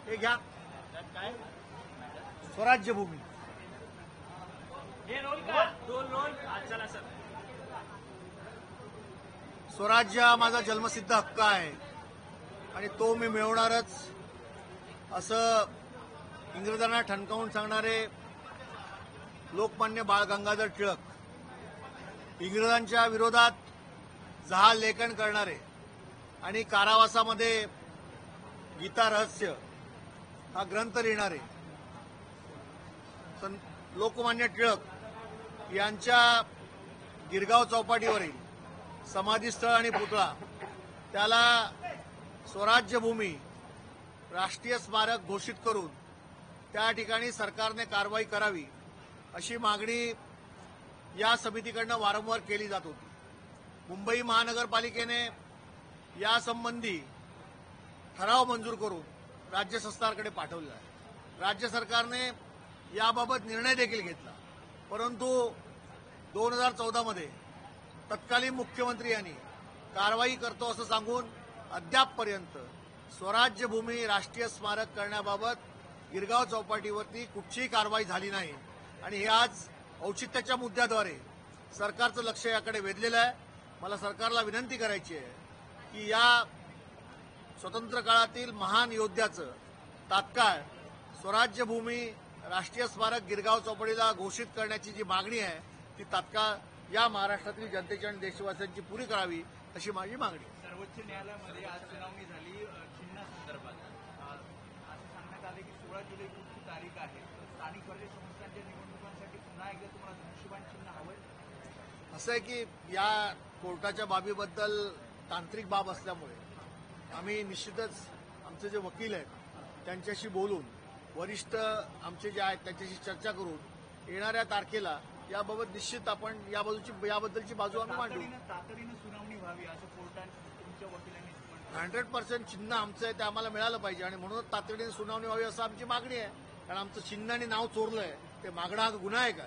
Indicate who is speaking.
Speaker 1: हे घ्या
Speaker 2: काय
Speaker 1: स्वराज्य भूमी.
Speaker 2: हे रोल का दोन रोल चला सर.
Speaker 1: स्वराज्य हा माझा जन्मसिद्ध हक्क आहे आणि तो मी मिळवणारच असं इंग्रजांना ठणकावून सांगणारे लोकमान्य बाळ गंगाधर टिळक, इंग्रजांच्या विरोधात जहाल लेखन करणारे आणि कारावासामध्ये गीता रहस्य हा ग्रंथ लिहिणारे लोकमान्य टिळक यांच्या गिरगाव चौपाटीवरील समाधीस्थळ आणि पुतळा त्याला स्वराज्य भूमी राष्ट्रीय स्मारक घोषित करून त्या ठिकाणी सरकारने कारवाई करावी अशी मागणी या समितीकडनं वारंवार केली जात होती. मुंबई महानगरपालिकेने यासंबंधी ठराव मंजूर करून राज्य सरकारकडे पाठवला आहे. राज्य सरकारने याबाबत निर्णय देखील घेतला, परंतु 2014 मध्ये तत्कालीन मुख्यमंत्री यांनी कारवाई करतो असं सांगून अद्यापपर्यंत स्वराज्य भूमी राष्ट्रीय स्मारक करण्याबाबत गिरगाव चौपाटीवरती कुठचीही कारवाई झाली नाही आणि हे आज औचित्याच्या मुद्द्याद्वारे सरकारचं लक्ष याकडे वेधलेलं आहे. मला सरकारला विनंती करायची आहे की या स्वतंत्र काळातील महान योद्ध्याचं तात्काळ स्वराज्य भूमी राष्ट्रीय स्मारक गिरगाव चौपाटीला घोषित करण्याची जी मागणी आहे ती तात्काळ या महाराष्ट्रातील जनतेची आणि देशवासियांची पुरी करावी अशी माझी मागणी आहे.
Speaker 3: सर्वोच्च न्यायालयामध्ये आज सुनावणी झाली चिन्हासंदर्भात. असं सांगण्यात आले की 16 जुलै पुढची तारीख आहे. स्थानिक स्वराज्य संस्थांच्या निवडणुकांसाठी पुन्हा एकदा तुम्हाला धनुष्यबाण चिन्ह हवंय.
Speaker 1: असं आहे की या कोर्टाच्या बाबीबद्दल तांत्रिक बाब असल्यामुळे आम्ही निश्चितच आमचे जे वकील आहेत त्यांच्याशी बोलून वरिष्ठ आमचे जे आहेत त्यांच्याशी चर्चा करून येणाऱ्या तारखेला याबाबत निश्चित आपण याबद्दलची बाजू आम्ही मांडू.
Speaker 3: तातडीनं सुनावणी व्हावी असं कोर्टाने तुमच्या वकिलांनी म्हटलं.
Speaker 1: 100% चिन्ह आमचं आहे ते आम्हाला मिळालं पाहिजे आणि म्हणूनच तातडीने सुनावणी व्हावी असं आमची मागणी आहे. कारण आमचं चिन्ह आणि नाव चोरलंय ते मागणं हा गुन्हा आहे का?